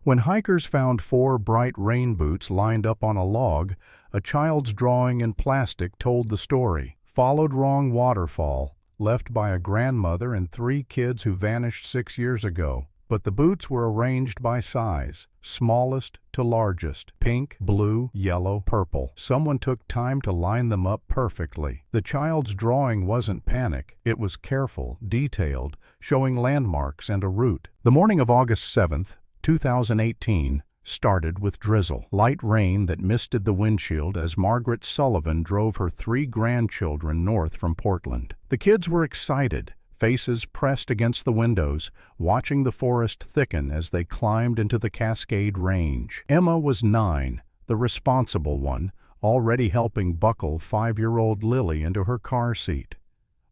When hikers found 4 bright rain boots lined up on a log, a child's drawing in plastic told the story. Followed wrong waterfall, left by a grandmother and 3 kids who vanished 6 years ago. But the boots were arranged by size, smallest to largest, pink, blue, yellow, purple. Someone took time to line them up perfectly. The child's drawing wasn't panic. It was careful, detailed, showing landmarks and a route. The morning of August 7th, 2018, started with drizzle, light rain that misted the windshield as Margaret Sullivan drove her 3 grandchildren north from Portland. The kids were excited, faces pressed against the windows, watching the forest thicken as they climbed into the Cascade Range. Emma was 9, the responsible one, already helping buckle 5-year-old Lily into her car seat.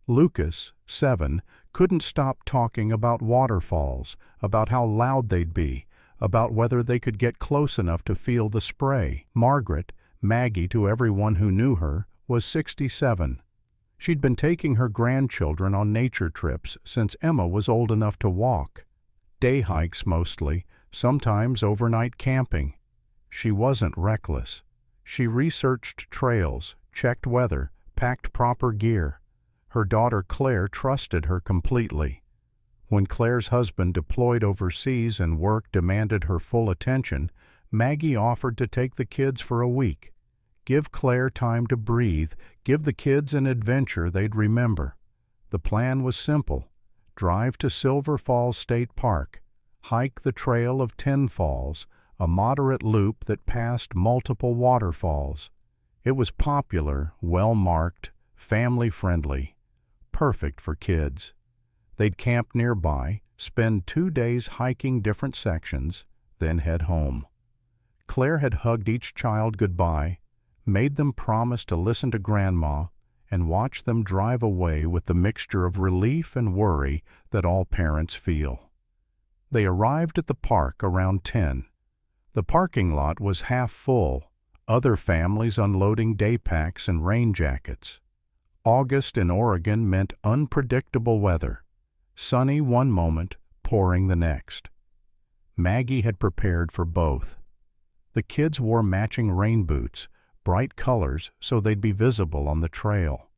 Lucas, 7, couldn't stop talking about waterfalls, about how loud they'd be, about whether they could get close enough to feel the spray. Margaret, Maggie to everyone who knew her, was 67. She'd been taking her grandchildren on nature trips since Emma was old enough to walk. Day hikes mostly, sometimes overnight camping. She wasn't reckless. She researched trails, checked weather, packed proper gear. Her daughter Claire trusted her completely. When Claire's husband deployed overseas and work demanded her full attention, Maggie offered to take the kids for a week. Give Claire time to breathe, give the kids an adventure they'd remember. The plan was simple. Drive to Silver Falls State Park, hike the trail of 10 Falls, a moderate loop that passed multiple waterfalls. It was popular, well-marked, family-friendly, perfect for kids. They'd camp nearby, spend 2 days hiking different sections, then head home. Claire had hugged each child goodbye, made them promise to listen to Grandma, and watch them drive away with the mixture of relief and worry that all parents feel. They arrived at the park around 10. The parking lot was half full, other families unloading day packs and rain jackets. August in Oregon meant unpredictable weather. Sunny one moment, pouring the next. Maggie had prepared for both. The kids wore matching rain boots, bright colors so they'd be visible on the trail.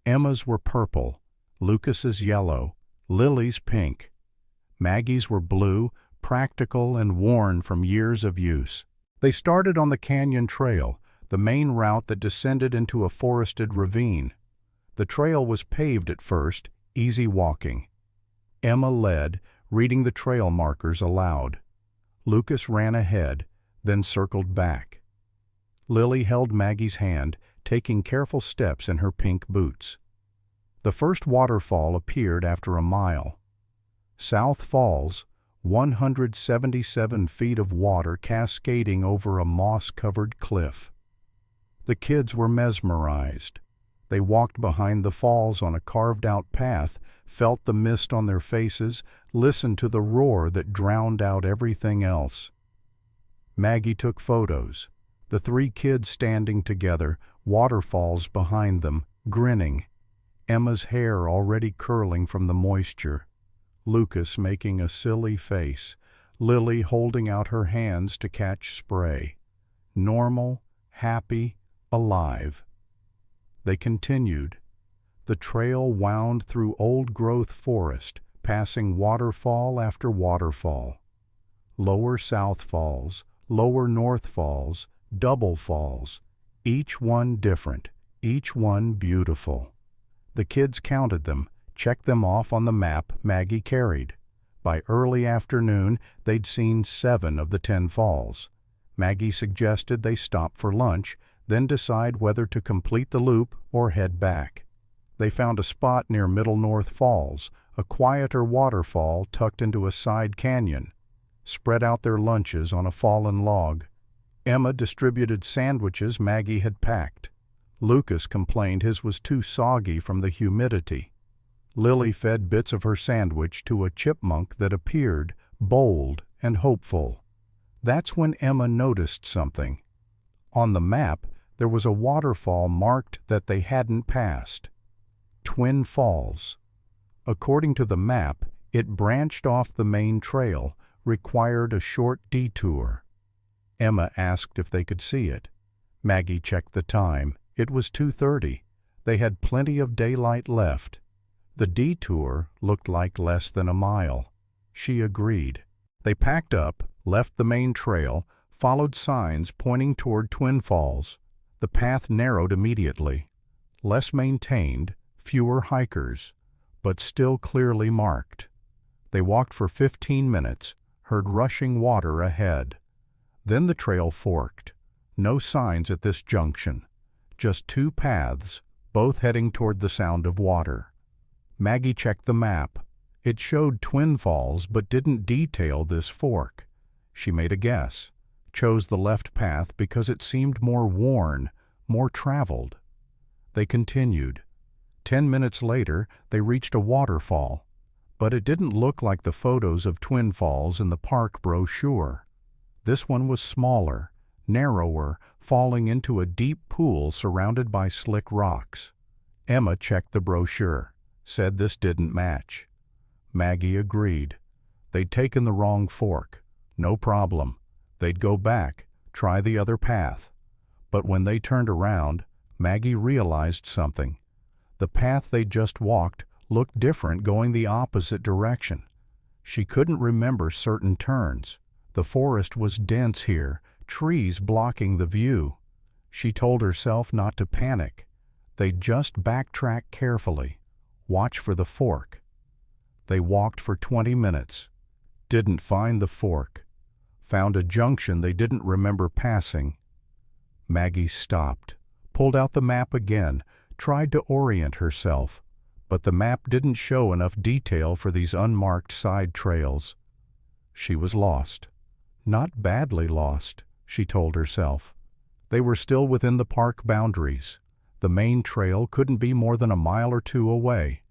Emma's were purple, Lucas's yellow, Lily's pink. Maggie's were blue, practical and worn from years of use. They started on the canyon trail, the main route that descended into a forested ravine. The trail was paved at first, easy walking. Emma led, reading the trail markers aloud. Lucas ran ahead, then circled back. Lily held Maggie's hand, taking careful steps in her pink boots. The first waterfall appeared after a mile. South Falls, 177 feet of water cascading over a moss-covered cliff. The kids were mesmerized. They walked behind the falls on a carved-out path, felt the mist on their faces, listened to the roar that drowned out everything else. Maggie took photos. The 3 kids standing together, waterfalls behind them, grinning. Emma's hair already curling from the moisture. Lucas making a silly face. Lily holding out her hands to catch spray. Normal, happy, alive. They continued. The trail wound through old-growth forest, passing waterfall after waterfall. Lower South Falls, Lower North Falls, Double Falls, each one different, each one beautiful. The kids counted them, checked them off on the map Maggie carried. By early afternoon, they'd seen 7 of the 10 falls. Maggie suggested they stop for lunch, then decide whether to complete the loop or head back. They found a spot near Middle North Falls, a quieter waterfall tucked into a side canyon. Spread out their lunches on a fallen log. Emma distributed sandwiches Maggie had packed. Lucas complained his was too soggy from the humidity. Lily fed bits of her sandwich to a chipmunk that appeared, bold and hopeful. That's when Emma noticed something. On the map, there was a waterfall marked that they hadn't passed. Twin Falls. According to the map, it branched off the main trail, required a short detour. Emma asked if they could see it. Maggie checked the time. It was 2:30. They had plenty of daylight left. The detour looked like less than a mile. She agreed. They packed up, left the main trail, followed signs pointing toward Twin Falls. The path narrowed immediately. Less maintained, fewer hikers, but still clearly marked. They walked for 15 minutes, heard rushing water ahead. Then the trail forked. No signs at this junction. Just two paths, both heading toward the sound of water. Maggie checked the map. It showed Twin Falls but didn't detail this fork. She made a guess, chose the left path because it seemed more worn, more traveled. They continued. 10 minutes later, they reached a waterfall, but it didn't look like the photos of Twin Falls in the park brochure. This one was smaller, narrower, falling into a deep pool surrounded by slick rocks. Emma checked the brochure, said this didn't match. Maggie agreed. They'd taken the wrong fork. No problem. They'd go back, try the other path. But when they turned around, Maggie realized something. The path they'd just walked looked different going the opposite direction. She couldn't remember certain turns. The forest was dense here, trees blocking the view. She told herself not to panic. They'd just backtrack carefully, watch for the fork. They walked for 20 minutes. Didn't find the fork. Found a junction they didn't remember passing. Maggie stopped, pulled out the map again, tried to orient herself, but the map didn't show enough detail for these unmarked side trails. She was lost. Not badly lost, she told herself. They were still within the park boundaries. The main trail couldn't be more than a mile or two away.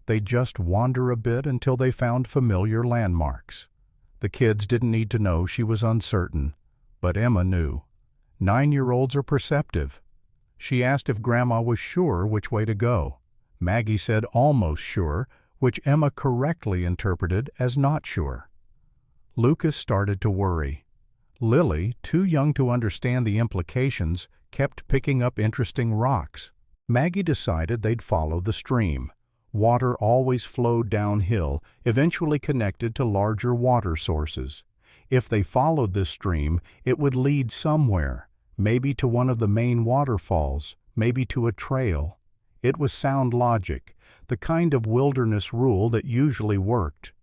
They'd just wander a bit until they found familiar landmarks. The kids didn't need to know she was uncertain, but Emma knew. 9-year-olds are perceptive. She asked if Grandma was sure which way to go. Maggie said almost sure, which Emma correctly interpreted as not sure. Lucas started to worry. Lily, too young to understand the implications, kept picking up interesting rocks. Maggie decided they'd follow the stream. Water always flowed downhill, eventually connected to larger water sources. If they followed this stream, it would lead somewhere, maybe to one of the main waterfalls, maybe to a trail. It was sound logic, the kind of wilderness rule that usually worked.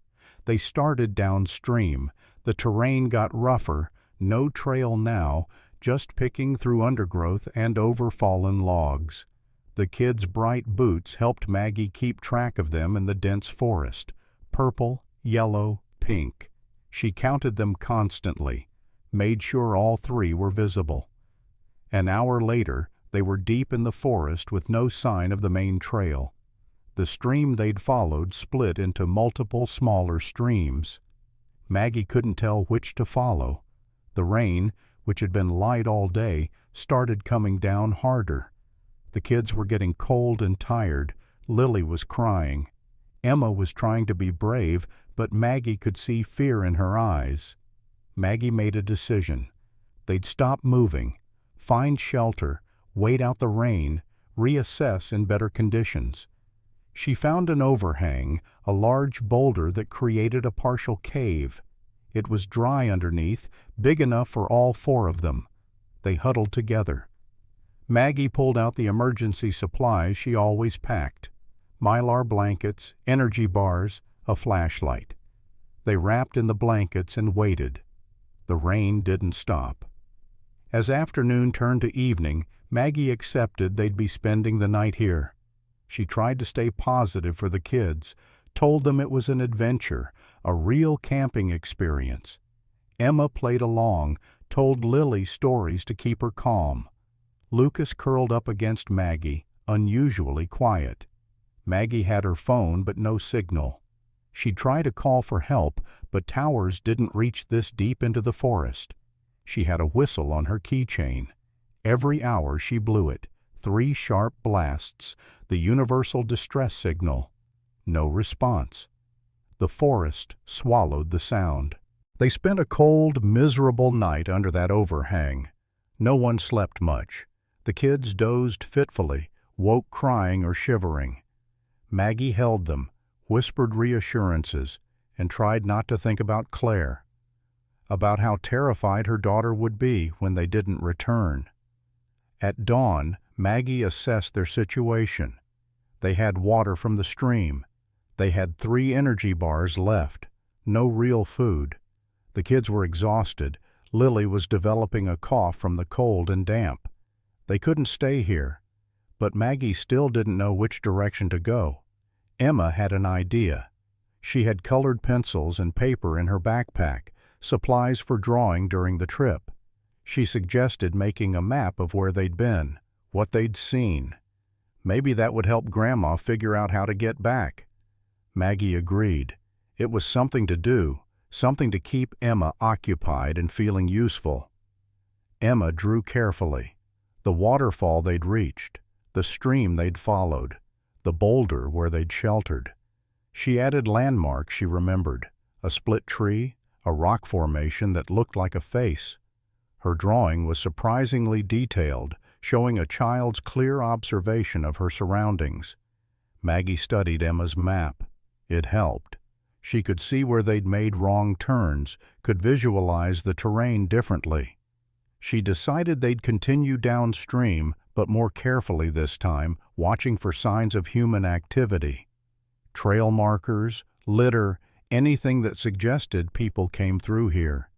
They started downstream. The terrain got rougher, no trail now, just picking through undergrowth and over fallen logs. The kids' bright boots helped Maggie keep track of them in the dense forest. Purple, yellow, pink. She counted them constantly, made sure all three were visible. An hour later, they were deep in the forest with no sign of the main trail. The stream they'd followed split into multiple smaller streams. Maggie couldn't tell which to follow. The rain, which had been light all day, started coming down harder. The kids were getting cold and tired. Lily was crying. Emma was trying to be brave, but Maggie could see fear in her eyes. Maggie made a decision. They'd stop moving, find shelter, wait out the rain, reassess in better conditions. She found an overhang, a large boulder that created a partial cave. It was dry underneath, big enough for all four of them. They huddled together. Maggie pulled out the emergency supplies she always packed: Mylar blankets, energy bars, a flashlight. They wrapped in the blankets and waited. The rain didn't stop. As afternoon turned to evening, Maggie accepted they'd be spending the night here. She tried to stay positive for the kids, told them it was an adventure, a real camping experience. Emma played along, told Lily stories to keep her calm. Lucas curled up against Maggie, unusually quiet. Maggie had her phone but no signal. She'd try to call for help, but towers didn't reach this deep into the forest. She had a whistle on her keychain. Every hour she blew it. 3 sharp blasts, the universal distress signal. No response. The forest swallowed the sound. They spent a cold, miserable night under that overhang. No one slept much. The kids dozed fitfully, woke crying or shivering. Maggie held them, whispered reassurances, and tried not to think about Claire, about how terrified her daughter would be when they didn't return. At dawn, Maggie assessed their situation. They had water from the stream. They had 3 energy bars left, no real food. The kids were exhausted. Lily was developing a cough from the cold and damp. They couldn't stay here, but Maggie still didn't know which direction to go. Emma had an idea. She had colored pencils and paper in her backpack, supplies for drawing during the trip. She suggested making a map of where they'd been, what they'd seen. Maybe that would help Grandma figure out how to get back. Maggie agreed. It was something to do, something to keep Emma occupied and feeling useful. Emma drew carefully. The waterfall they'd reached, the stream they'd followed, the boulder where they'd sheltered. She added landmarks she remembered, a split tree, a rock formation that looked like a face. Her drawing was surprisingly detailed, showing a child's clear observation of her surroundings. Maggie studied Emma's map. It helped. She could see where they'd made wrong turns, could visualize the terrain differently. She decided they'd continue downstream, but more carefully this time, watching for signs of human activity. Trail markers, litter, anything that suggested people came through here.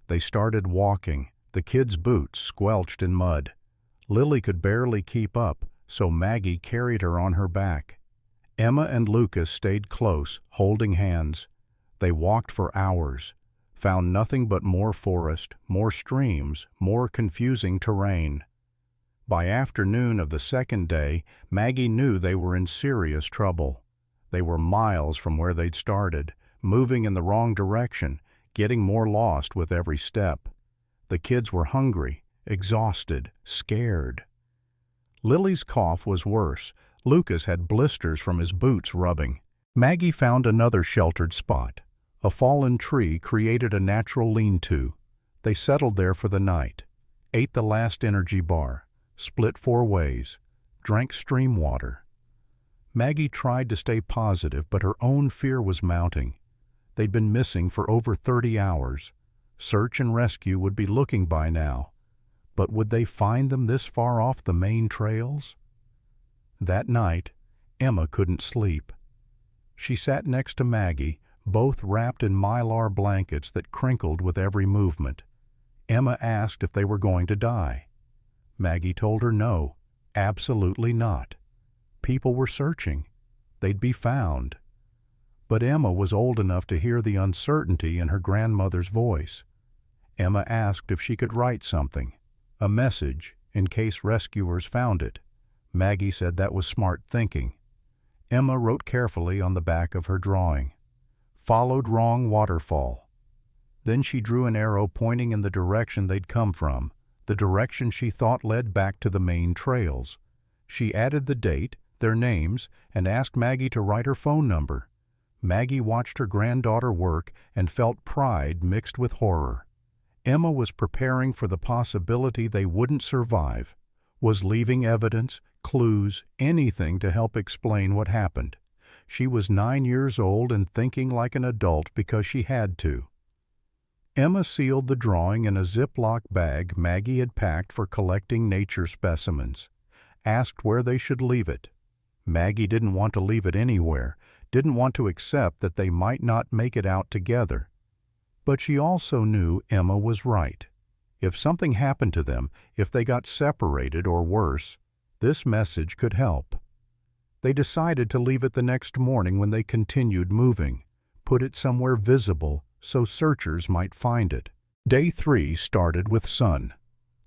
They started walking, the kids' boots squelched in mud. Lily could barely keep up, so Maggie carried her on her back. Emma and Lucas stayed close, holding hands. They walked for hours, found nothing but more forest, more streams, more confusing terrain. By afternoon of the second day, Maggie knew they were in serious trouble. They were miles from where they'd started, moving in the wrong direction, getting more lost with every step. The kids were hungry, exhausted, scared. Lily's cough was worse. Lucas had blisters from his boots rubbing. Maggie found another sheltered spot. A fallen tree created a natural lean-to. They settled there for the night, ate the last energy bar, split 4 ways, drank stream water. Maggie tried to stay positive, but her own fear was mounting. They'd been missing for over 30 hours. Search and rescue would be looking by now. But would they find them this far off the main trails? That night, Emma couldn't sleep. She sat next to Maggie, both wrapped in mylar blankets that crinkled with every movement. Emma asked if they were going to die. Maggie told her no, absolutely not. People were searching. They'd be found. But Emma was old enough to hear the uncertainty in her grandmother's voice. Emma asked if she could write something, a message, in case rescuers found it. Maggie said that was smart thinking. Emma wrote carefully on the back of her drawing, "Followed wrong waterfall." Then she drew an arrow pointing in the direction they'd come from, the direction she thought led back to the main trails. She added the date, their names, and asked Maggie to write her phone number. Maggie watched her granddaughter work and felt pride mixed with horror. Emma was preparing for the possibility they wouldn't survive, was leaving evidence, clues, anything to help explain what happened. She was 9 years old and thinking like an adult because she had to. Emma sealed the drawing in a Ziploc bag Maggie had packed for collecting nature specimens, asked where they should leave it. Maggie didn't want to leave it anywhere, didn't want to accept that they might not make it out together. But she also knew Emma was right. If something happened to them, if they got separated or worse, this message could help. They decided to leave it the next morning when they continued moving, put it somewhere visible so searchers might find it. Day 3 started with sun.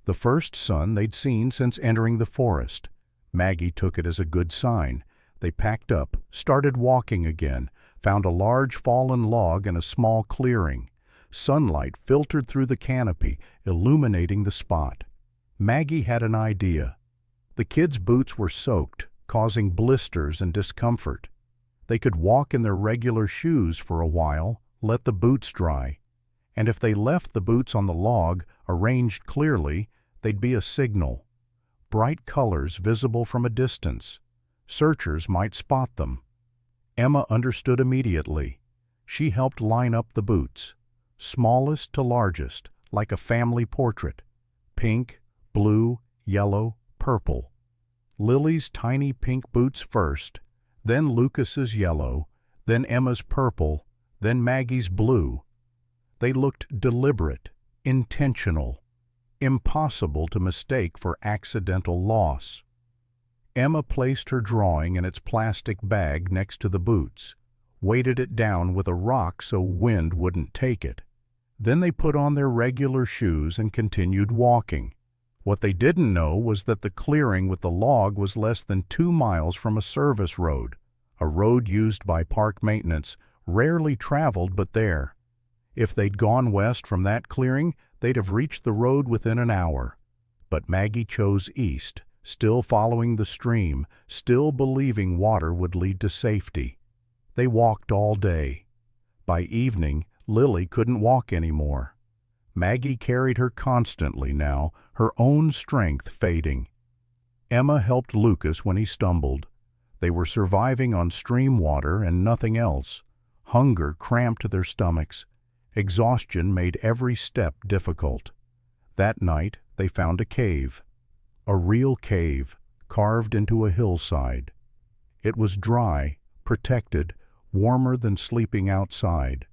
The first sun they'd seen since entering the forest. Maggie took it as a good sign. They packed up, started walking again, found a large fallen log in a small clearing. Sunlight filtered through the canopy, illuminating the spot. Maggie had an idea. The kids' boots were soaked, causing blisters and discomfort. They could walk in their regular shoes for a while, let the boots dry. and if they left the boots on the log, arranged clearly, they'd be a signal. Bright colors visible from a distance. Searchers might spot them. Emma understood immediately. She helped line up the boots, smallest to largest, like a family portrait. Pink, blue, yellow, purple. Lily's tiny pink boots first, then Lucas's yellow, then Emma's purple, then Maggie's blue. They looked deliberate, intentional, impossible to mistake for accidental loss. Emma placed her drawing in its plastic bag next to the boots, weighted it down with a rock so wind wouldn't take it. Then they put on their regular shoes and continued walking. What they didn't know was that the clearing with the log was less than 2 miles from a service road, a road used by park maintenance, rarely traveled but there. If they'd gone west from that clearing, they'd have reached the road within an hour. But Maggie chose east, still following the stream, still believing water would lead to safety. They walked all day. By evening, Lily couldn't walk anymore. Maggie carried her constantly now, her own strength fading. Emma helped Lucas when he stumbled. They were surviving on stream water and nothing else. Hunger cramped their stomachs. Exhaustion made every step difficult. That night they found a cave. A real cave, carved into a hillside. It was dry, protected, warmer than sleeping outside.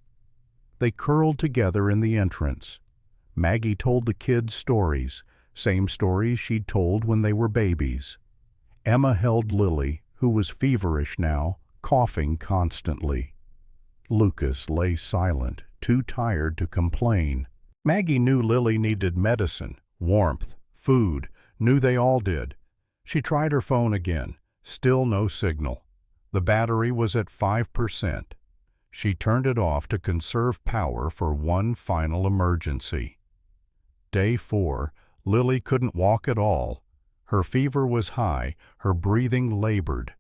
They curled together in the entrance. Maggie told the kids stories, same stories she'd told when they were babies. Emma held Lily, who was feverish now, coughing constantly. Lucas lay silent, too tired to complain. Maggie knew Lily needed medicine, warmth, food, knew they all did. She tried her phone again, still no signal. The battery was at 5%. She turned it off to conserve power for one final emergency. Day 4, Lily couldn't walk at all. Her fever was high, her breathing labored.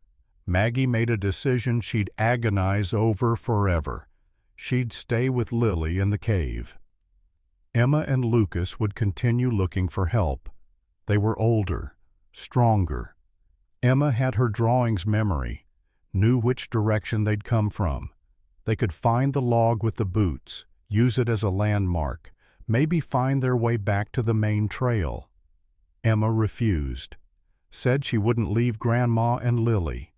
Maggie made a decision she'd agonize over forever. She'd stay with Lily in the cave. Emma and Lucas would continue looking for help. They were older, stronger. Emma had her drawing's memory, knew which direction they'd come from. They could find the log with the boots, use it as a landmark, maybe find their way back to the main trail. Emma refused, said she wouldn't leave Grandma and Lily.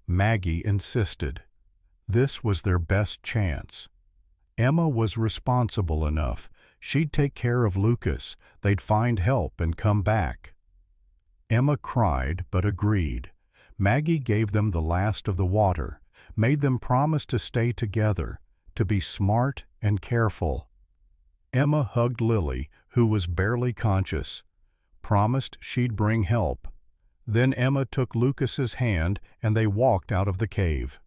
Maggie insisted. This was their best chance. Emma was responsible enough. She'd take care of Lucas. They'd find help and come back. Emma cried but agreed. Maggie gave them the last of the water, made them promise to stay together, to be smart and careful. Emma hugged Lily, who was barely conscious, promised she'd bring help. Then Emma took Lucas's hand and they walked out of the cave.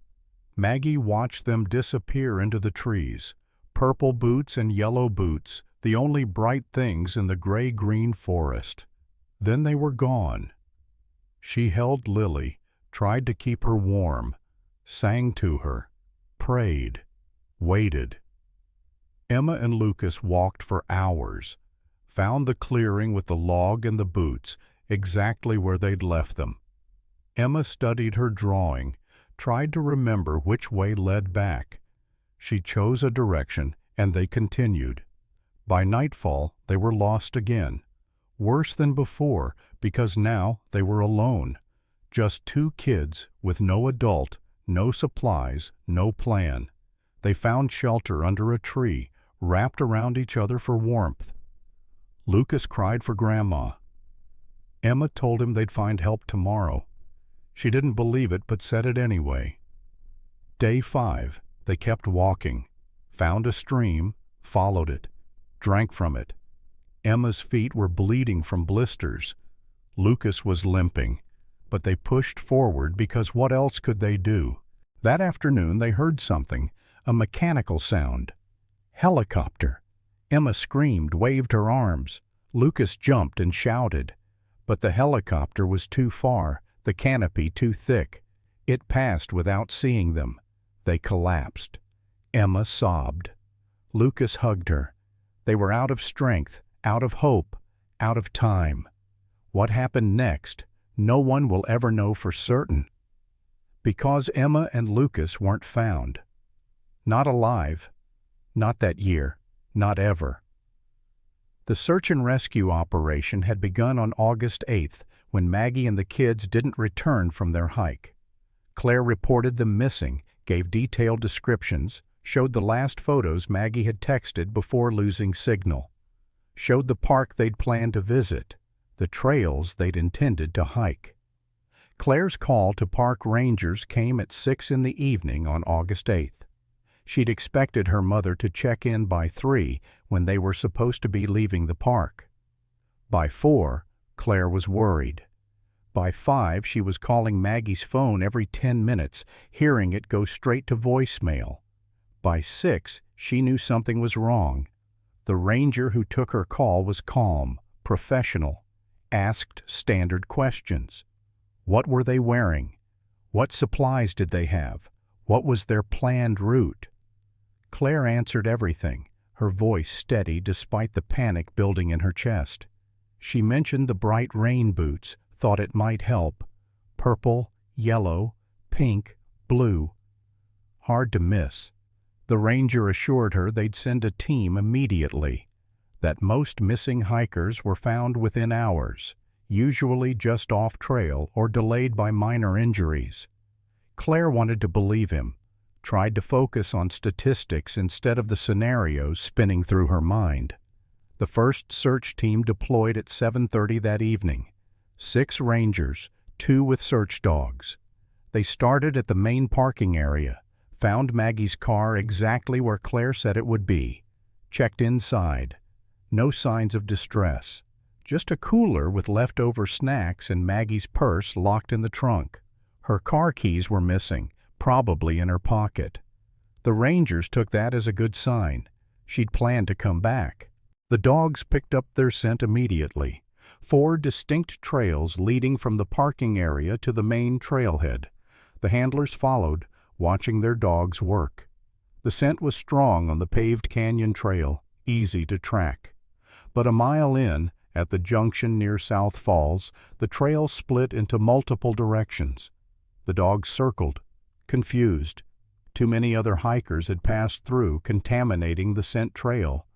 Maggie watched them disappear into the trees, purple boots and yellow boots, the only bright things in the gray-green forest. Then they were gone. She held Lily, tried to keep her warm, sang to her, prayed, waited. Emma and Lucas walked for hours, found the clearing with the log and the boots, exactly where they'd left them. Emma studied her drawing, tried to remember which way led back. She chose a direction, and they continued. By nightfall, they were lost again. Worse than before, because now they were alone. Just 2 kids with no adult, no supplies, no plan. They found shelter under a tree, wrapped around each other for warmth. Lucas cried for Grandma. Emma told him they'd find help tomorrow. She didn't believe it, but said it anyway. Day 5, they kept walking, found a stream, followed it, drank from it. Emma's feet were bleeding from blisters. Lucas was limping, but they pushed forward because what else could they do? That afternoon they heard something, a mechanical sound. Helicopter. Emma screamed, waved her arms. Lucas jumped and shouted. But the helicopter was too far, the canopy too thick. It passed without seeing them. They collapsed. Emma sobbed. Lucas hugged her. They were out of strength, out of hope, out of time. What happened next, no one will ever know for certain. Because Emma and Lucas weren't found. Not alive. Not that year. Not ever. The search and rescue operation had begun on August 8th, when Maggie and the kids didn't return from their hike. Claire reported them missing, gave detailed descriptions, showed the last photos Maggie had texted before losing signal, showed the park they'd planned to visit, the trails they'd intended to hike. Claire's call to park rangers came at 6 in the evening on August 8th. She'd expected her mother to check in by 3 when they were supposed to be leaving the park. By 4, Claire was worried. By 5, she was calling Maggie's phone every 10 minutes, hearing it go straight to voicemail. By 6, she knew something was wrong. The ranger who took her call was calm, professional, asked standard questions. What were they wearing? What supplies did they have? What was their planned route? Claire answered everything, her voice steady despite the panic building in her chest. She mentioned the bright rain boots, thought it might help. Purple, yellow, pink, blue. Hard to miss. The ranger assured her they'd send a team immediately, that most missing hikers were found within hours, usually just off trail or delayed by minor injuries. Claire wanted to believe him, tried to focus on statistics instead of the scenarios spinning through her mind. The first search team deployed at 7:30 that evening. 6 rangers, 2 with search dogs. They started at the main parking area, found Maggie's car exactly where Claire said it would be, checked inside. No signs of distress, just a cooler with leftover snacks and Maggie's purse locked in the trunk. Her car keys were missing, probably in her pocket. The rangers took that as a good sign. She'd planned to come back. The dogs picked up their scent immediately. 4 distinct trails leading from the parking area to the main trailhead. The handlers followed, watching their dogs work. The scent was strong on the paved canyon trail, easy to track. But a mile in, at the junction near South Falls, the trail split into multiple directions. The dogs circled, confused. Too many other hikers had passed through, contaminating the scent trail.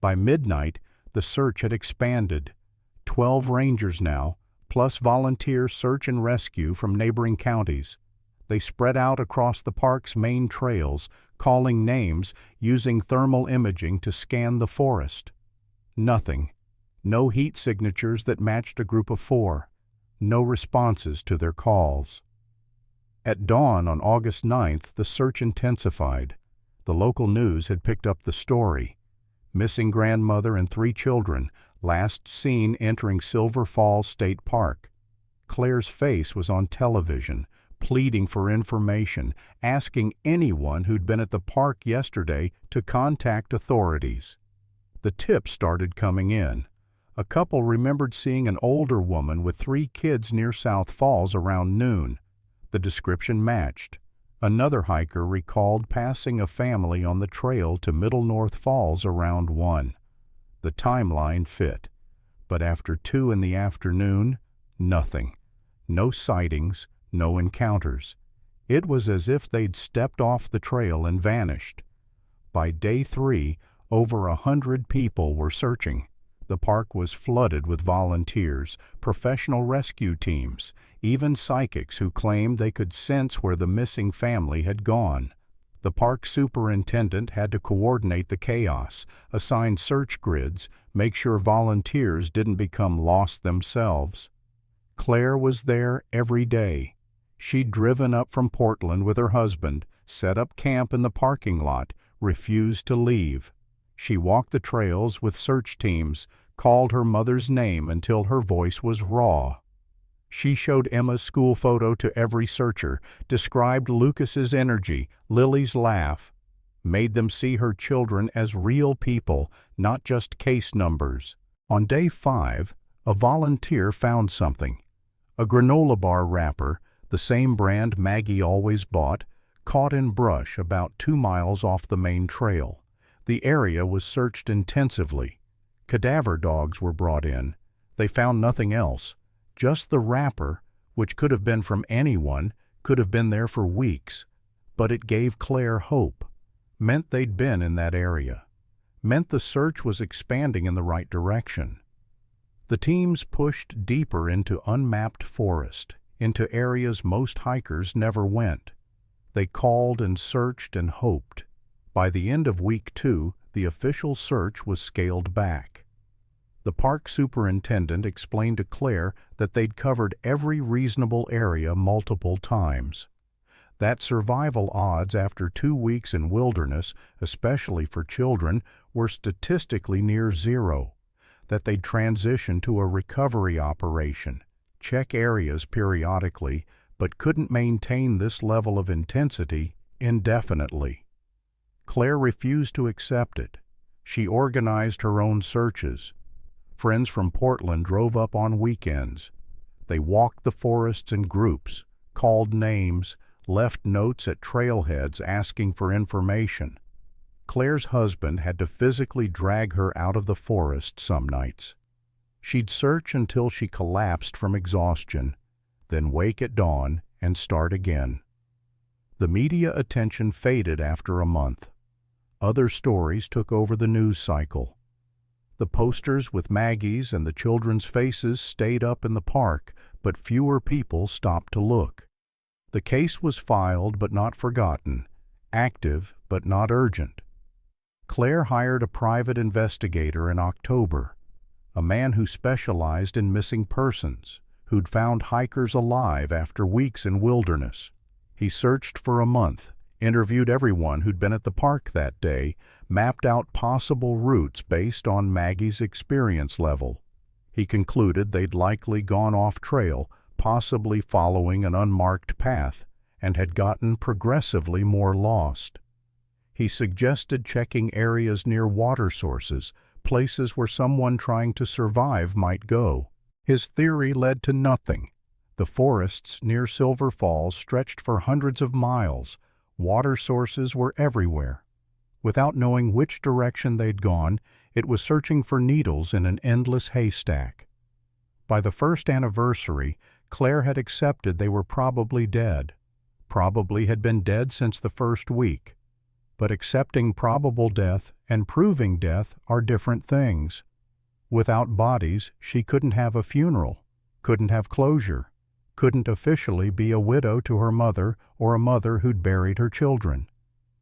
By midnight, the search had expanded. 12 rangers now, plus volunteer search and rescue from neighboring counties. They spread out across the park's main trails, calling names, using thermal imaging to scan the forest. Nothing. No heat signatures that matched a group of 4. No responses to their calls. At dawn on August 9th, the search intensified. The local news had picked up the story. Missing grandmother and 3 children, last seen entering Silver Falls State Park. Claire's face was on television, pleading for information, asking anyone who'd been at the park yesterday to contact authorities. The tips started coming in. A couple remembered seeing an older woman with 3 kids near South Falls around noon. The description matched. Another hiker recalled passing a family on the trail to Middle North Falls around 1. The timeline fit. But after 2 in the afternoon, nothing. No sightings, no encounters. It was as if they'd stepped off the trail and vanished. By day 3, over 100 people were searching. The park was flooded with volunteers, professional rescue teams, even psychics who claimed they could sense where the missing family had gone. The park superintendent had to coordinate the chaos, assign search grids, make sure volunteers didn't become lost themselves. Claire was there every day. She'd driven up from Portland with her husband, set up camp in the parking lot, refused to leave. She walked the trails with search teams, called her mother's name until her voice was raw. She showed Emma's school photo to every searcher, described Lucas's energy, Lily's laugh, made them see her children as real people, not just case numbers. On day 5, a volunteer found something. A granola bar wrapper, the same brand Maggie always bought, caught in brush about 2 miles off the main trail. The area was searched intensively. Cadaver dogs were brought in. They found nothing else. Just the wrapper, which could have been from anyone, could have been there for weeks. But it gave Claire hope. Meant they'd been in that area. Meant the search was expanding in the right direction. The teams pushed deeper into unmapped forest, into areas most hikers never went. They called and searched and hoped. By the end of week 2, the official search was scaled back. The park superintendent explained to Claire that they'd covered every reasonable area multiple times. That survival odds after 2 weeks in wilderness, especially for children, were statistically near zero. That they'd transition to a recovery operation, check areas periodically, but couldn't maintain this level of intensity indefinitely. Claire refused to accept it. She organized her own searches. Friends from Portland drove up on weekends. They walked the forests in groups, called names, left notes at trailheads asking for information. Claire's husband had to physically drag her out of the forest some nights. She'd search until she collapsed from exhaustion, then wake at dawn and start again. The media attention faded after a month. Other stories took over the news cycle. The posters with Maggie's and the children's faces stayed up in the park, but fewer people stopped to look. The case was filed but not forgotten, active but not urgent. Claire hired a private investigator in October, a man who specialized in missing persons, who'd found hikers alive after weeks in wilderness. He searched for a month, interviewed everyone who'd been at the park that day, mapped out possible routes based on Maggie's experience level. He concluded they'd likely gone off trail, possibly following an unmarked path, and had gotten progressively more lost. He suggested checking areas near water sources, places where someone trying to survive might go. His theory led to nothing. The forests near Silver Falls stretched for hundreds of miles. Water sources were everywhere. Without knowing which direction they'd gone, it was searching for needles in an endless haystack. By the first anniversary, Claire had accepted they were probably dead. Probably had been dead since the first week. But accepting probable death and proving death are different things. Without bodies, she couldn't have a funeral, couldn't have closure, couldn't officially be a widow to her mother or a mother who'd buried her children.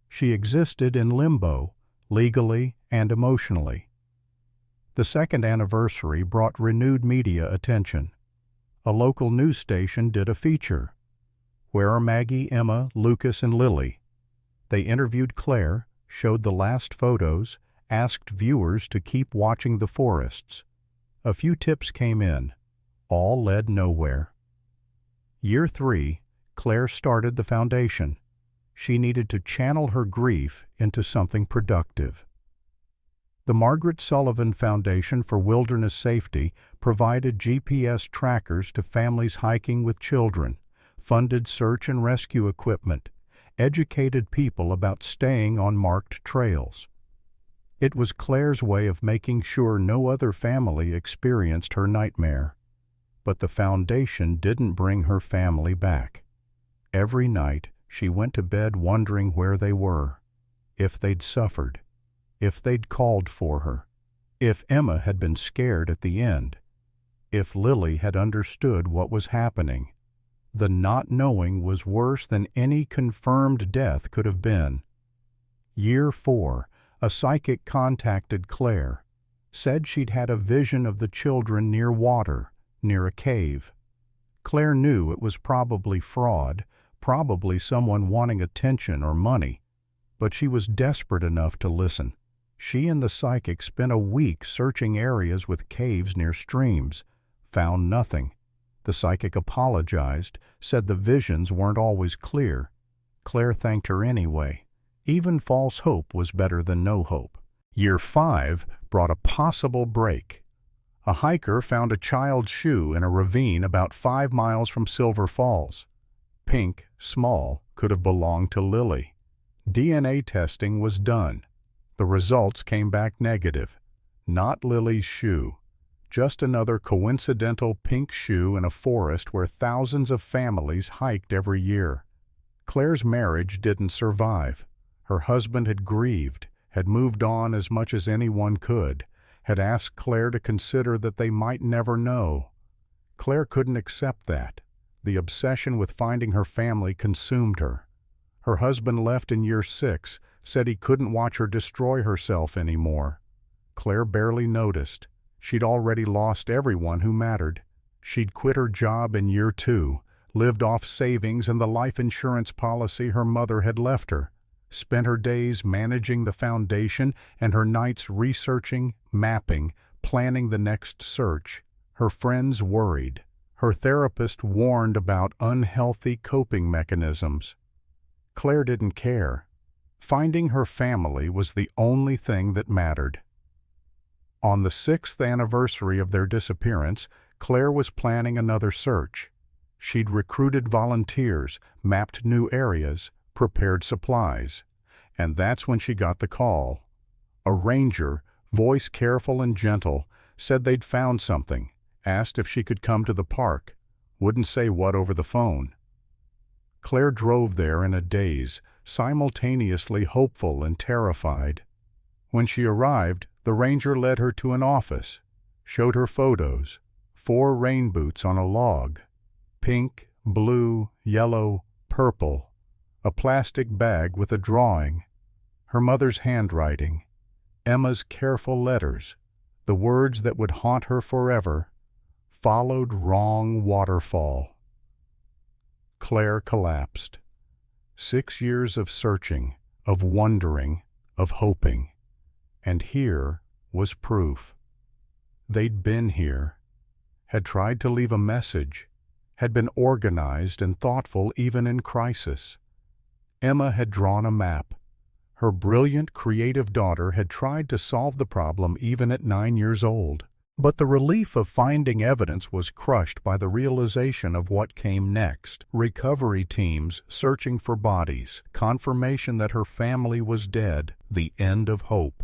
She existed in limbo, legally and emotionally. The second anniversary brought renewed media attention. A local news station did a feature. Where are Maggie, Emma, Lucas, and Lily? They interviewed Claire, showed the last photos, asked viewers to keep watching the forests. A few tips came in. All led nowhere. Year 3, Claire started the foundation. She needed to channel her grief into something productive. The Margaret Sullivan Foundation for Wilderness Safety provided GPS trackers to families hiking with children, funded search and rescue equipment, educated people about staying on marked trails. It was Claire's way of making sure no other family experienced her nightmare. But the foundation didn't bring her family back. Every night she went to bed wondering where they were, if they'd suffered, if they'd called for her, if Emma had been scared at the end, if Lily had understood what was happening. The not knowing was worse than any confirmed death could have been. Year 4, a psychic contacted Claire, said she'd had a vision of the children near water, near a cave. Claire knew it was probably fraud, probably someone wanting attention or money, but she was desperate enough to listen. She and the psychic spent a week searching areas with caves near streams, found nothing. The psychic apologized, said the visions weren't always clear. Claire thanked her anyway. Even false hope was better than no hope. Year 5 brought a possible break. A hiker found a child's shoe in a ravine about 5 miles from Silver Falls. Pink, small, could have belonged to Lily. DNA testing was done. The results came back negative. Not Lily's shoe. Just another coincidental pink shoe in a forest where thousands of families hiked every year. Claire's marriage didn't survive. Her husband had grieved, had moved on as much as anyone could, had asked Claire to consider that they might never know. Claire couldn't accept that. The obsession with finding her family consumed her. Her husband left in year 6, said he couldn't watch her destroy herself anymore. Claire barely noticed. She'd already lost everyone who mattered. She'd quit her job in year 2, lived off savings and the life insurance policy her mother had left her, spent her days managing the foundation and her nights researching, mapping, planning the next search. Her friends worried. Her therapist warned about unhealthy coping mechanisms. Claire didn't care. Finding her family was the only thing that mattered. On the 6th anniversary of their disappearance, Claire was planning another search. She'd recruited volunteers, mapped new areas, prepared supplies. And that's when she got the call. A ranger, voice careful and gentle, said they'd found something, asked if she could come to the park. Wouldn't say what over the phone. Claire drove there in a daze, simultaneously hopeful and terrified. When she arrived, the ranger led her to an office, showed her photos, 4 rain boots on a log, pink, blue, yellow, purple, a plastic bag with a drawing, her mother's handwriting, Emma's careful letters, the words that would haunt her forever, followed wrong waterfall. Claire collapsed. 6 years of searching, of wondering, of hoping. And here was proof. They'd been here, had tried to leave a message, had been organized and thoughtful even in crisis. Emma had drawn a map. Her brilliant, creative daughter had tried to solve the problem even at 9 years old. But the relief of finding evidence was crushed by the realization of what came next. Recovery teams searching for bodies, confirmation that her family was dead, the end of hope.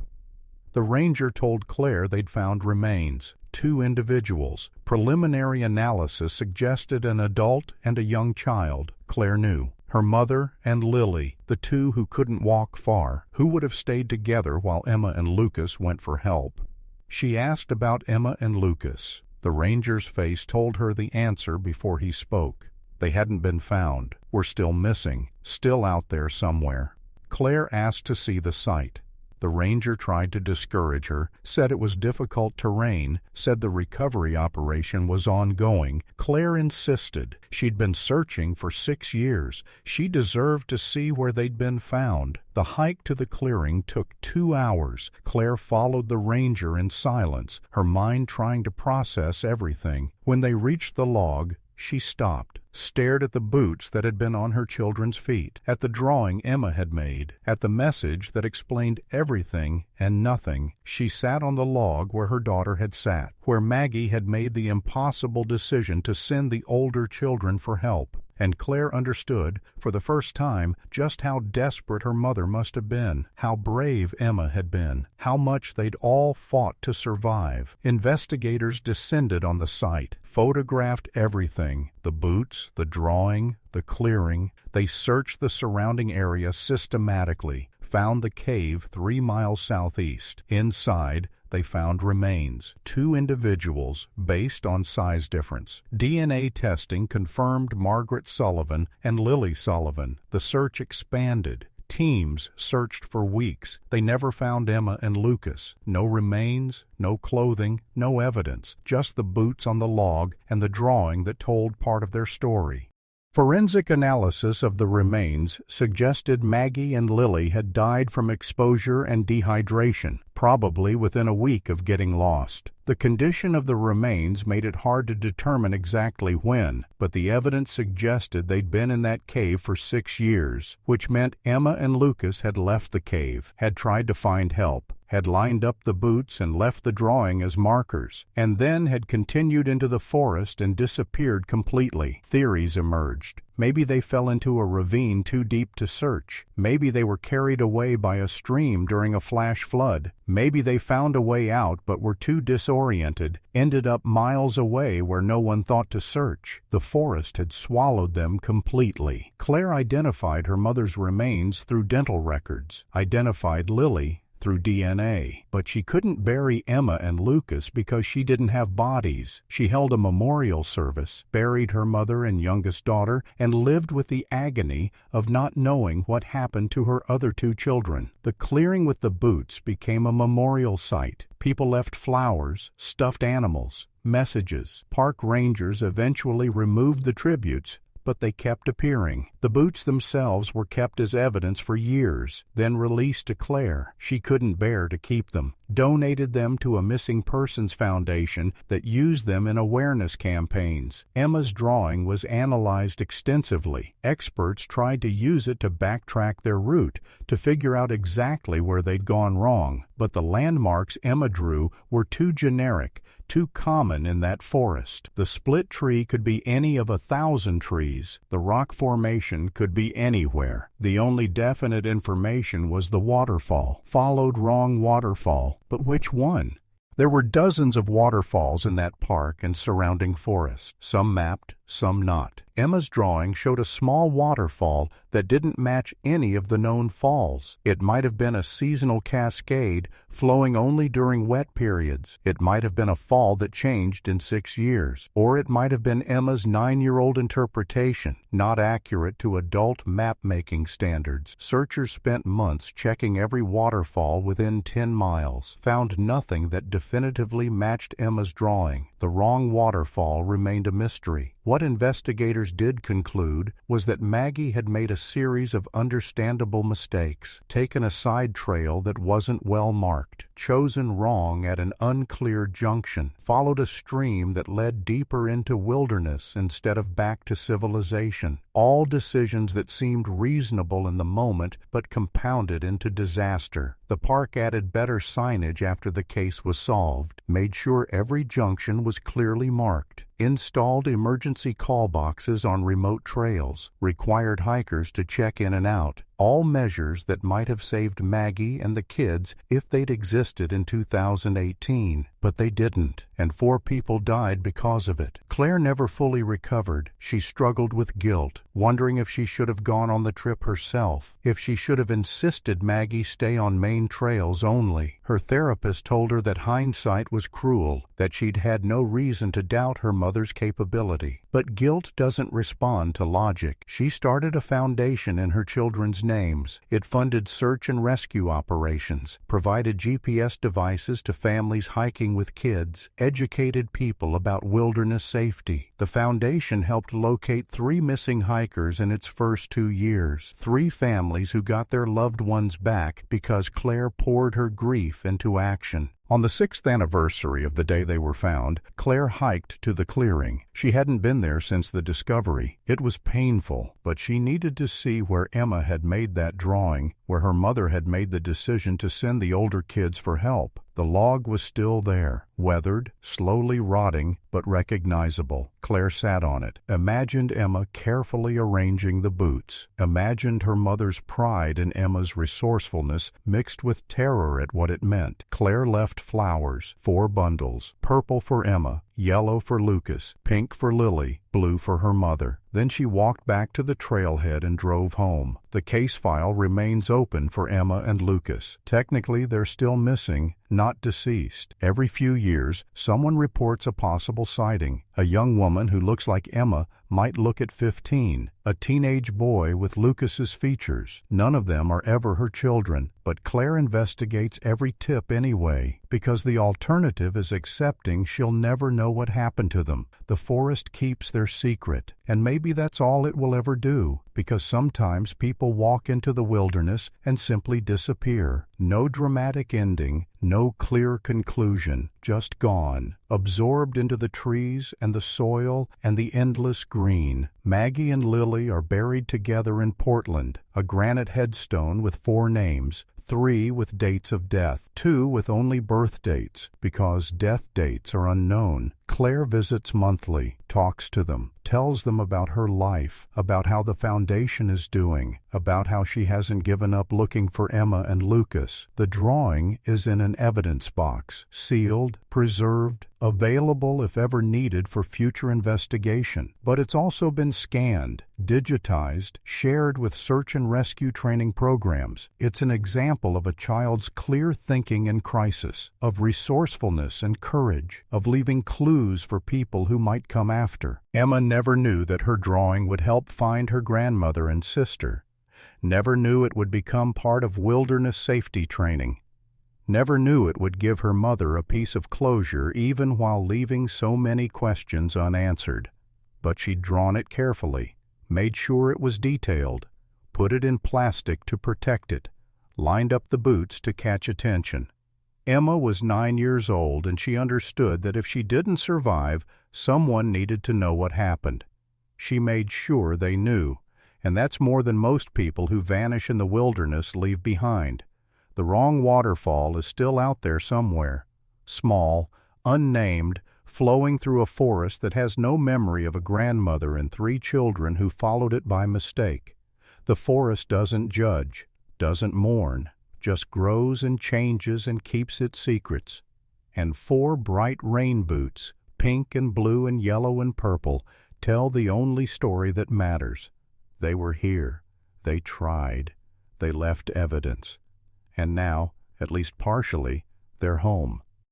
The ranger told Claire they'd found remains, 2 individuals. Preliminary analysis suggested an adult and a young child. Claire knew. Her mother and Lily, the 2 who couldn't walk far, who would have stayed together while Emma and Lucas went for help. She asked about Emma and Lucas. The ranger's face told her the answer before he spoke. They hadn't been found, were still missing, still out there somewhere. Claire asked to see the site. The ranger tried to discourage her, said it was difficult terrain, said the recovery operation was ongoing. Claire insisted. She'd been searching for 6 years. She deserved to see where they'd been found. The hike to the clearing took 2 hours. Claire followed the ranger in silence, her mind trying to process everything. When they reached the log, she stopped, stared at the boots that had been on her children's feet, at the drawing Emma had made, at the message that explained everything and nothing. She sat on the log where her daughter had sat, where Maggie had made the impossible decision to send the older children for help. And Claire understood, for the first time, just how desperate her mother must have been, how brave Emma had been, how much they'd all fought to survive. Investigators descended on the site, photographed everything, the boots, the drawing, the clearing. They searched the surrounding area systematically, found the cave 3 miles southeast. Inside, they found remains, 2 individuals based on size difference. DNA testing confirmed Margaret Sullivan and Lily Sullivan. The search expanded. Teams searched for weeks. They never found Emma and Lucas. No remains, no clothing, no evidence, just the boots on the log and the drawing that told part of their story. Forensic analysis of the remains suggested Maggie and Lily had died from exposure and dehydration, probably within a week of getting lost. The condition of the remains made it hard to determine exactly when, but the evidence suggested they'd been in that cave for 6 years, which meant Emma and Lucas had left the cave, had tried to find help, had lined up the boots and left the drawing as markers, and then had continued into the forest and disappeared completely. Theories emerged. Maybe they fell into a ravine too deep to search. Maybe they were carried away by a stream during a flash flood. Maybe they found a way out but were too disoriented, ended up miles away where no one thought to search. The forest had swallowed them completely. Claire identified her mother's remains through dental records, identified Lily through DNA. But she couldn't bury Emma and Lucas because she didn't have bodies. She held a memorial service, buried her mother and youngest daughter, and lived with the agony of not knowing what happened to her other two children. The clearing with the boots became a memorial site. People left flowers, stuffed animals, messages. Park rangers eventually removed the tributes, but they kept appearing. The boots themselves were kept as evidence for years, then released to Claire. She couldn't bear to keep them, donated them to a missing persons foundation that used them in awareness campaigns. Emma's drawing was analyzed extensively. Experts tried to use it to backtrack their route, to figure out exactly where they'd gone wrong. But the landmarks Emma drew were too generic, too common in that forest. The split tree could be any of 1,000 trees. The rock formation could be anywhere. The only definite information was the waterfall. Followed wrong waterfall. But which one? There were dozens of waterfalls in that park and surrounding forest, some mapped, some not. Emma's drawing showed a small waterfall that didn't match any of the known falls. It might have been a seasonal cascade flowing only during wet periods. It might have been a fall that changed in 6 years. Or it might have been Emma's 9-year-old interpretation, not accurate to adult map-making standards. Searchers spent months checking every waterfall within 10 miles, found nothing that definitively matched Emma's drawing. The wrong waterfall remained a mystery. What investigators did conclude was that Maggie had made a series of understandable mistakes, taken a side trail that wasn't well marked, chosen wrong at an unclear junction, followed a stream that led deeper into wilderness instead of back to civilization. All decisions that seemed reasonable in the moment but compounded into disaster. The park added better signage after the case was solved, made sure every junction was clearly marked, installed emergency call boxes on remote trails, required hikers to check in and out, all measures that might have saved Maggie and the kids if they'd existed in 2018. But they didn't, and 4 people died because of it. Claire never fully recovered. She struggled with guilt, wondering if she should have gone on the trip herself, if she should have insisted Maggie stay on main trails only. Her therapist told her that hindsight was cruel, that she'd had no reason to doubt her mother's capability. But guilt doesn't respond to logic. She started a foundation in her children's names. It funded search and rescue operations, provided GPS devices to families hiking with kids, educated people about wilderness safety. The foundation helped locate 3 missing hikers in its first 2 years, 3 families who got their loved ones back because Claire poured her grief into action. On the 6th anniversary of the day they were found, Claire hiked to the clearing. She hadn't been there since the discovery. It was painful, but she needed to see where Emma had made that drawing, where her mother had made the decision to send the older kids for help. The log was still there, weathered, slowly rotting, but recognizable. Claire sat on it, imagined Emma carefully arranging the boots, imagined her mother's pride in Emma's resourcefulness mixed with terror at what it meant. Claire left flowers, 4 bundles, purple for Emma, yellow for Lucas, pink for Lily, blue for her mother. Then she walked back to the trailhead and drove home. The case file remains open for Emma and Lucas. Technically, they're still missing, not deceased. Every few years, someone reports a possible sighting. A young woman who looks like Emma might look at 15. A teenage boy with Lucas's features. None of them are ever her children, but Claire investigates every tip anyway, because the alternative is accepting she'll never know what happened to them. The forest keeps their secret, and maybe that's all it will ever do, because sometimes people walk into the wilderness and simply disappear. No dramatic ending, no clear conclusion, just gone, absorbed into the trees and the soil and the endless green. Maggie and Lily are buried together in Portland, a granite headstone with 4 names, 3 with dates of death, 2 with only birth dates, because death dates are unknown. Claire visits monthly, talks to them, tells them about her life, about how the foundation is doing, about how she hasn't given up looking for Emma and Lucas. The drawing is in an evidence box, sealed, preserved, available if ever needed for future investigation. But it's also been scanned, digitized, shared with search and rescue training programs. It's an example of a child's clear thinking in crisis, of resourcefulness and courage, of leaving clues for people who might come after. Emma never knew that her drawing would help find her grandmother and sister, never knew it would become part of wilderness safety training, never knew it would give her mother a piece of closure even while leaving so many questions unanswered. But she'd drawn it carefully, made sure it was detailed, put it in plastic to protect it, lined up the boots to catch attention. Emma was 9 years old, and she understood that if she didn't survive, someone needed to know what happened. She made sure they knew, and that's more than most people who vanish in the wilderness leave behind. The wrong waterfall is still out there somewhere, small, unnamed, flowing through a forest that has no memory of a grandmother and 3 children who followed it by mistake. The forest doesn't judge, doesn't mourn, just grows and changes and keeps its secrets. And 4 bright rain boots, pink and blue and yellow and purple, tell the only story that matters. They were here. They tried. They left evidence. And now, at least partially, they're home.